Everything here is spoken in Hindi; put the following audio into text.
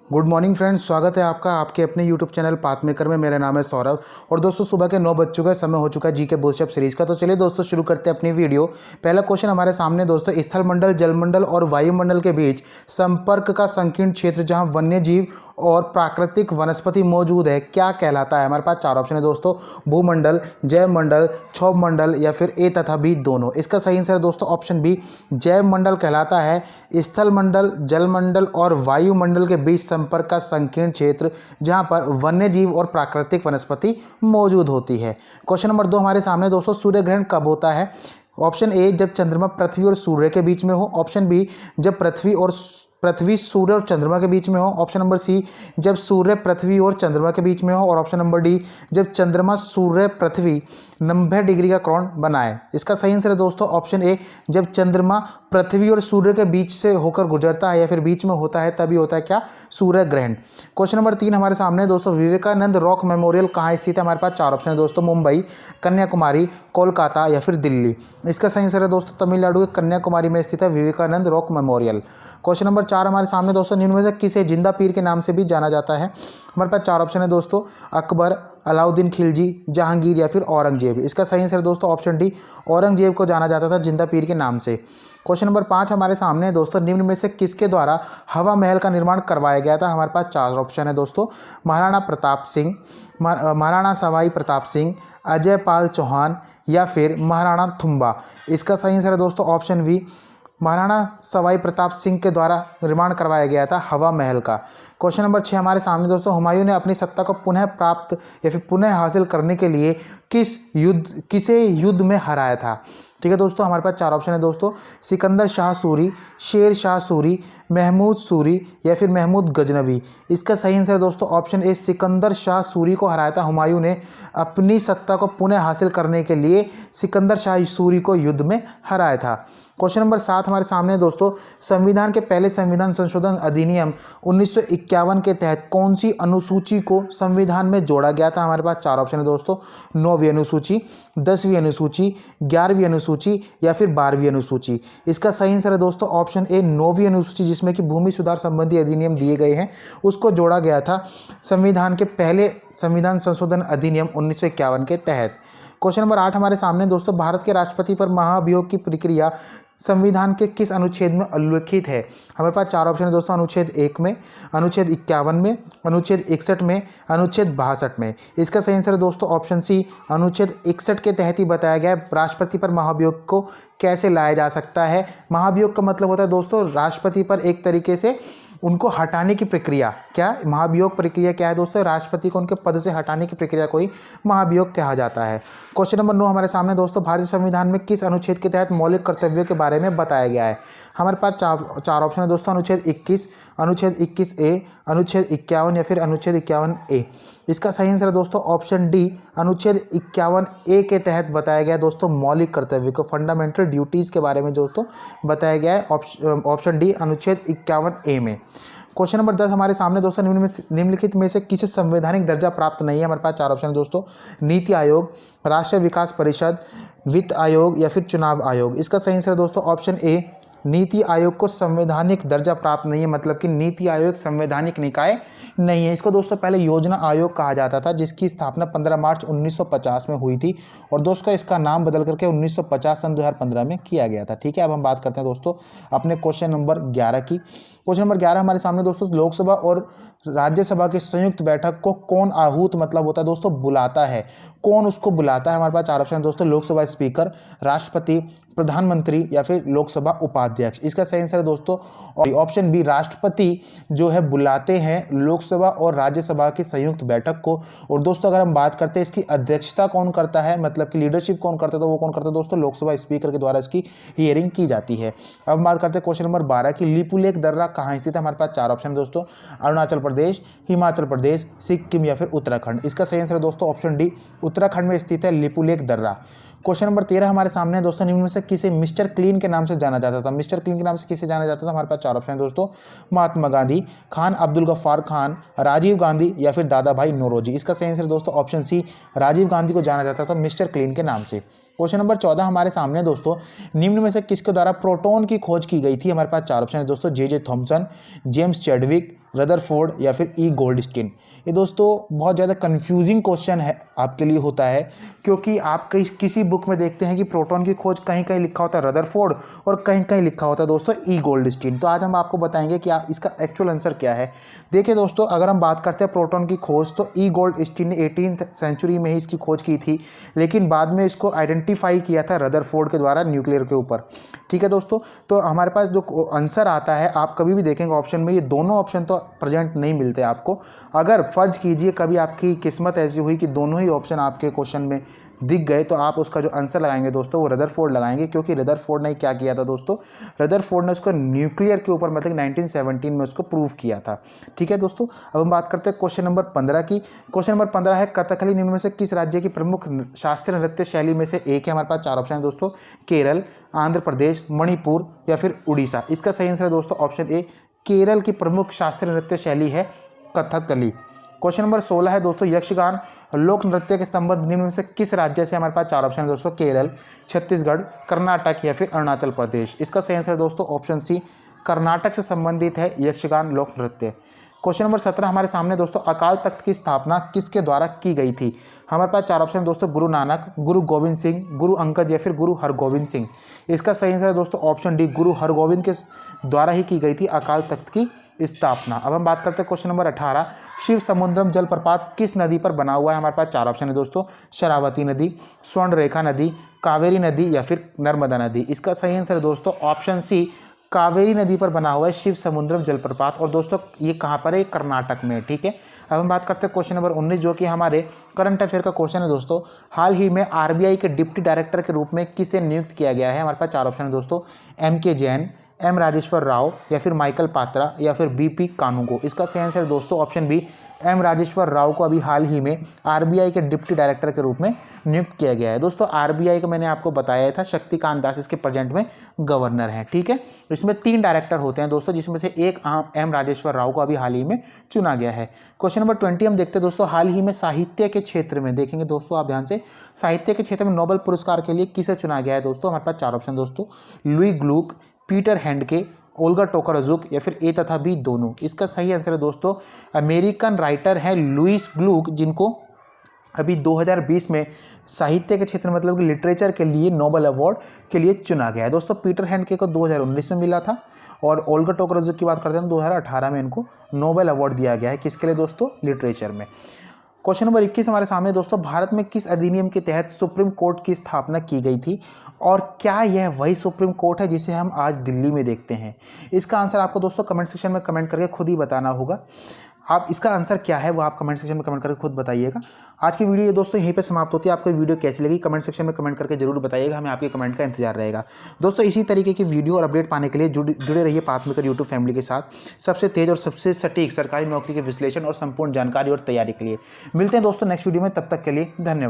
गुड मॉर्निंग फ्रेंड्स, स्वागत है आपका आपके अपने यूट्यूब चैनल पाथ मेकर में। मेरा नाम है सौरभ और दोस्तों सुबह के 9 बज चुका है, समय हो चुका है जी के बोधशब्द सीरीज़ का। तो चलिए दोस्तों शुरू करते हैं अपनी वीडियो। पहला क्वेश्चन हमारे सामने दोस्तों, स्थल मंडल, जलमंडल और वायुमंडल के बीच संपर्क का संकीर्ण क्षेत्र जहां वन्य जीव और प्राकृतिक वनस्पति मौजूद है क्या कहलाता है? हमारे पास चार ऑप्शन है दोस्तों, भूमंडल, जैवमंडल, क्षोभमंडल या फिर ए तथा बी दोनों। इसका सही आंसर है दोस्तों ऑप्शन बी, जैवमंडल कहलाता है स्थल मंडल, जलमंडल और वायुमंडल के बीच संपर्क का संकीर्ण क्षेत्र जहां पर वन्य जीव और प्राकृतिक वनस्पति मौजूद होती है। क्वेश्चन नंबर 2 हमारे सामने दोस्तों, सूर्य ग्रहण कब होता है? ऑप्शन ए, जब चंद्रमा पृथ्वी और सूर्य के बीच में हो। ऑप्शन बी, जब पृथ्वी सूर्य और चंद्रमा के बीच में हो। ऑप्शन नंबर सी, जब सूर्य पृथ्वी और चंद्रमा के बीच में हो। और ऑप्शन नंबर डी, जब चंद्रमा सूर्य पृथ्वी 90 डिग्री का कोण बनाए। इसका सही आंसर है दोस्तों ऑप्शन ए, जब चंद्रमा पृथ्वी और सूर्य के बीच से होकर गुजरता है या फिर बीच में होता है तभी होता है क्या? सूर्य ग्रहण। क्वेश्चन नंबर 3 हमारे सामने दोस्तों, विवेकानंद रॉक मेमोरियल कहाँ स्थित है? हमारे पास चार ऑप्शन है दोस्तों, मुंबई, कन्याकुमारी, कोलकाता या फिर दिल्ली। इसका सही आंसर है दोस्तों तमिलनाडु के कन्याकुमारी में स्थित है Vivekananda rock memorial. Question number 4 हमारे सामने दोस्तों, निम्न में से किसे जिंदा पीर के नाम से भी जाना जाता है? हमारे पास चार ऑप्शन है दोस्तों, अकबर, अलाउद्दीन खिलजी, जहांगीर या फिर औरंगजेब। इसका सही आंसर है दोस्तों ऑप्शन डी, औरंगजेब को जाना जाता था जिंदा पीर के नाम से। क्वेश्चन नंबर 5 हमारे सामने दोस्तों, निम्न में से किसके द्वारा हवा महल का निर्माण करवाया गया था? हमारे पास चार ऑप्शन है दोस्तों, महाराणा प्रताप सिंह, महाराणा सवाई प्रताप सिंह, अजय पाल चौहान या फिर महाराणा थुम्बा। इसका सही आंसर है दोस्तों ऑप्शन बी, महाराणा सवाई प्रताप सिंह के द्वारा निर्माण करवाया गया था हवा महल का। क्वेश्चन नंबर 6 हमारे सामने दोस्तों, हुमायूं ने अपनी सत्ता को पुनः प्राप्त या फिर पुनः हासिल करने के लिए किसे युद्ध में हराया था? ठीक है दोस्तों, हमारे पास चार ऑप्शन है दोस्तों, सिकंदर शाह सूरी, शेर शाह सूरी, महमूद सूरी या फिर महमूद गजनबी। इसका सही आंसर है दोस्तों ऑप्शन ए, सिकंदर शाह सूरी को हराया था हुमायूं ने अपनी सत्ता को पुनः हासिल करने के लिए सिकंदर शाह सूरी को युद्ध में हराया था। क्वेश्चन नंबर 7 हमारे सामने दोस्तों, संविधान के पहले संविधान संशोधन अधिनियम 1951 के तहत कौन सी अनुसूची को संविधान में जोड़ा गया था? हमारे पास चार ऑप्शन है दोस्तों, 9वीं अनुसूची, 10वीं अनुसूची, 11वीं अनुसूची या फिर 12वीं अनुसूची। इसका सही आंसर है दोस्तों ऑप्शन ए, 9वीं अनुसूची, जिसमें कि भूमि सुधार संबंधी अधिनियम दिए गए हैं, उसको जोड़ा गया था संविधान के पहले संविधान संशोधन अधिनियम 1951 के तहत। क्वेश्चन नंबर 8 हमारे सामने दोस्तों, भारत के राष्ट्रपति पर महाभियोग की प्रक्रिया संविधान के किस अनुच्छेद में उल्लिखित है? हमारे पास चार ऑप्शन है दोस्तों, अनुच्छेद 1 में, अनुच्छेद 51 में, अनुच्छेद 61 में, अनुच्छेद 62 में। इसका सही आंसर है दोस्तों ऑप्शन सी, अनुच्छेद 61 के तहत ही बताया गया है राष्ट्रपति पर महाभियोग को कैसे लाया जा सकता है। महाभियोग का मतलब होता है दोस्तों राष्ट्रपति पर एक तरीके से उनको हटाने की प्रक्रिया। क्या महाभियोग प्रक्रिया क्या है दोस्तों? राष्ट्रपति को उनके पद से हटाने की प्रक्रिया को ही महाभियोग कहा जाता है। क्वेश्चन नंबर 9 हमारे सामने दोस्तों, भारतीय संविधान में किस अनुच्छेद के तहत मौलिक कर्तव्यों के बारे में बताया गया है? हमारे पास चार ऑप्शन है दोस्तों, अनुच्छेद 21, अनुच्छेद 21A, अनुच्छेद 51 या फिर अनुच्छेद 51A। इसका सही आंसर है दोस्तों ऑप्शन डी, अनुच्छेद 51A के तहत बताया गया दोस्तों मौलिक कर्तव्य को, फंडामेंटल ड्यूटीज़ के बारे में दोस्तों बताया गया है ऑप्शन डी, अनुच्छेद 51A में। क्वेश्चन नंबर 10 हमारे सामने दोस्तों, निम्नलिखित में से किसे संवैधानिक दर्जा प्राप्त नहीं है? हमारे पास चार ऑप्शन है दोस्तों, नीति आयोग, राष्ट्रीय विकास परिषद, वित्त आयोग या फिर चुनाव आयोग। इसका सही आंसर है दोस्तों ऑप्शन ए, नीति आयोग को संवैधानिक दर्जा प्राप्त नहीं है, मतलब कि नीति आयोग संवैधानिक निकाय नहीं है। इसको दोस्तों पहले योजना आयोग कहा जाता था, जिसकी स्थापना 15 मार्च 1950 में हुई थी और दोस्तों इसका नाम बदल करके 1950 सन 2015 में किया गया था। ठीक है, अब हम बात करते हैं दोस्तों अपने क्वेश्चन नंबर 11 की। क्वेश्चन नंबर 11 हमारे सामने दोस्तों, लोकसभा और राज्यसभा की संयुक्त बैठक को कौन आहूत मतलब होता है दोस्तों बुलाता है? कौन उसको बुलाता है? हमारे पास चार ऑप्शन दोस्तों, लोकसभा स्पीकर, राष्ट्रपति, प्रधानमंत्री या फिर लोकसभा उपाध्यक्ष। इसका सही आंसर है दोस्तों ऑप्शन बी, राष्ट्रपति जो है बुलाते हैं लोकसभा और राज्यसभा की संयुक्त बैठक को। और दोस्तों अगर हम बात करते हैं इसकी अध्यक्षता कौन करता है, मतलब कि लीडरशिप कौन करता है, तो वो कौन करता है दोस्तों? लोकसभा स्पीकर के द्वारा इसकी हियरिंग की जाती है। अब हम बात करते हैं क्वेश्चन नंबर 12 की, लिपुलेख दर्रा कहाँ स्थित है? हमारे पास चार ऑप्शन है दोस्तों, अरुणाचल प्रदेश, हिमाचल प्रदेश, सिक्किम या फिर उत्तराखंड। इसका सही आंसर है दोस्तों ऑप्शन डी, उत्तराखंड में स्थित है लिपुलेख दर्रा। क्वेश्चन नंबर 13 हमारे सामने दोस्तों, निम्न में से किसे मिस्टर क्लीन के नाम से जाना जाता था? मिस्टर क्लीन के नाम से किसे जाना जाता था? हमारे पास चार ऑप्शन है दोस्तों, महात्मा गांधी, खान अब्दुल गफ्फार खान, राजीव गांधी या फिर दादा भाई नौरोजी। इसका सही आंसर दोस्तों ऑप्शन सी, राजीव गांधी को जाना जाता था मिस्टर क्लीन के नाम से। क्वेश्चन नंबर 14 हमारे सामने दोस्तों, निम्न में से किसके द्वारा प्रोटॉन की खोज की गई थी? हमारे पास चार ऑप्शन है दोस्तों, J Thomson, James Chadwick, Rutherford या फिर ई गोल्डस्टीन। ये दोस्तों बहुत ज़्यादा कंफ्यूजिंग क्वेश्चन है आपके लिए होता है, क्योंकि आप किसी बुक में देखते हैं कि प्रोटॉन की खोज कहीं कहीं लिखा होता है रदरफोर्ड और कहीं कहीं लिखा होता है दोस्तों ई गोल्डस्टीन। तो आज हम आपको बताएंगे कि इसका एक्चुअल आंसर क्या है। देखिए दोस्तों, अगर हम बात करते हैं प्रोटॉन की खोज, तो ई गोल्डस्टीन ने 18th सेंचुरी में ही इसकी खोज की थी, लेकिन बाद में इसको आइडेंटिफाई किया था रदरफोर्ड के द्वारा न्यूक्लियर के ऊपर। ठीक है दोस्तों, तो हमारे पास जो आंसर आता है, आप कभी भी देखेंगे ऑप्शन में ये दोनों ऑप्शन तो प्रेजेंट नहीं मिलते आपको। अगर फर्ज कीजिए कभी आपकी किस्मत ऐसी हुई कि दोनों ही ऑप्शन आपके क्वेश्चन में दिख गए, तो आप उसका जो आंसर लगाएंगे दोस्तों वो रदरफोर्ड लगाएंगे, क्योंकि रदरफोर्ड ने क्या किया था दोस्तों, रदरफोर्ड ने उसको न्यूक्लियर के ऊपर मतलब 1917 में उसको प्रूव किया था। ठीक है दोस्तों, अब हम बात करते हैं क्वेश्चन नंबर 15 की। क्वेश्चन नंबर 15 है, कथकली निम्न में से किस राज्य की प्रमुख शास्त्रीय नृत्य शैली में से एक है। हमारे पास 4 ऑप्शन है दोस्तों, केरल, आंध्र प्रदेश, मणिपुर या फिर उड़ीसा। इसका सही आंसर है दोस्तों ऑप्शन ए, केरल की प्रमुख शास्त्रीय नृत्य शैली है कथकली। क्वेश्चन नंबर 16 है दोस्तों, यक्षगान लोक नृत्य के संबंध निम्न में से किस राज्य से। हमारे पास 4 ऑप्शन है दोस्तों, केरल, छत्तीसगढ़, कर्नाटक या फिर अरुणाचल प्रदेश। इसका सही आंसर है दोस्तों ऑप्शन सी, कर्नाटक से संबंधित है यक्षगान लोक नृत्य। क्वेश्चन नंबर 17 हमारे सामने दोस्तों, अकाल तख्त की स्थापना किसके द्वारा की गई थी। हमारे पास 4 ऑप्शन है दोस्तों, गुरु नानक, गुरु गोविंद सिंह, गुरु अंगद या फिर गुरु हरगोविंद सिंह। इसका सही आंसर है दोस्तों ऑप्शन डी, गुरु हरगोविंद के द्वारा ही की गई थी अकाल तख्त की स्थापना। अब हम बात करते हैं क्वेश्चन नंबर 18, शिव समुद्रम जलप्रपात किस नदी पर बना हुआ है। हमारे पास 4 ऑप्शन है दोस्तों, शरावती नदी, स्वर्णरेखा नदी, कावेरी नदी या फिर नर्मदा नदी। इसका सही आंसर है दोस्तों ऑप्शन सी, कावेरी नदी पर बना हुआ है शिव समुद्रम जलप्रपात। और दोस्तों ये कहाँ पर है, कर्नाटक में। ठीक है, अब हम बात करते हैं क्वेश्चन नंबर 19, जो कि हमारे करंट अफेयर का क्वेश्चन है दोस्तों। हाल ही में आरबीआई के डिप्टी डायरेक्टर के रूप में किसे नियुक्त किया गया है। हमारे पास 4 ऑप्शन है दोस्तों, एम.के. जैन, एम. राजेश्वर राव या फिर माइकल पात्रा या फिर बी.पी. कानूगो। इसका सही आंसर है दोस्तों option B, M. Rajeshwar Rao को अभी हाल ही में आरबीआई के डिप्टी डायरेक्टर के रूप में नियुक्त किया गया है। दोस्तों आरबीआई का मैंने आपको बताया था, शक्तिकांत दास इसके प्रेजेंट में गवर्नर हैं। ठीक है, इसमें 3 डायरेक्टर होते हैं दोस्तों, जिसमें से एक एम. राजेश्वर राव को अभी हाल ही में चुना गया है। क्वेश्चन नंबर 20 हम देखते हैं दोस्तों, हाल ही में साहित्य के क्षेत्र में, देखेंगे दोस्तों आप ध्यान से, साहित्य के क्षेत्र में नोबेल पुरस्कार के लिए किसे चुना गया है दोस्तों। हमारे पास 4 ऑप्शन दोस्तों, Louise Gluck, Peter Handke, Olga Tokarczuk या फिर ए तथा बी दोनों। इसका सही आंसर है दोस्तों, अमेरिकन राइटर है लुईस ग्लूक, जिनको अभी 2020 में साहित्य के क्षेत्र मतलब कि लिटरेचर के लिए नोबेल अवार्ड के लिए चुना गया है दोस्तों। पीटर हैंडके को 2019 में मिला था, और ओल्गा टोकाराजुक की बात करते हैं 2018 में इनको नोबेल अवार्ड दिया गया है। किसके लिए दोस्तों, लिटरेचर में। क्वेश्चन नंबर 21 हमारे सामने दोस्तों, भारत में किस अधिनियम के तहत सुप्रीम कोर्ट की स्थापना की गई थी, और क्या यह वही सुप्रीम कोर्ट है जिसे हम आज दिल्ली में देखते हैं। इसका आंसर आपको दोस्तों कमेंट सेक्शन में कमेंट करके खुद ही बताना होगा। आप इसका आंसर क्या है वो आप कमेंट सेक्शन में कमेंट करके खुद बताइएगा। आज की वीडियो ये दोस्तों यहीं पे समाप्त होती है। आपको वीडियो कैसी लगी कमेंट सेक्शन में कमेंट करके जरूर बताइएगा, हमें आपके कमेंट का इंतजार रहेगा। दोस्तों इसी तरीके की वीडियो और अपडेट पाने के लिए जुड़े रहिए पाथमेकर यूट्यूब फैमिली के साथ, सबसे तेज और सबसे सटीक सरकारी नौकरी के विश्लेषण और संपूर्ण जानकारी और तैयारी के लिए। मिलते हैं दोस्तों नेक्स्ट वीडियो में, तब तक के लिए धन्यवाद।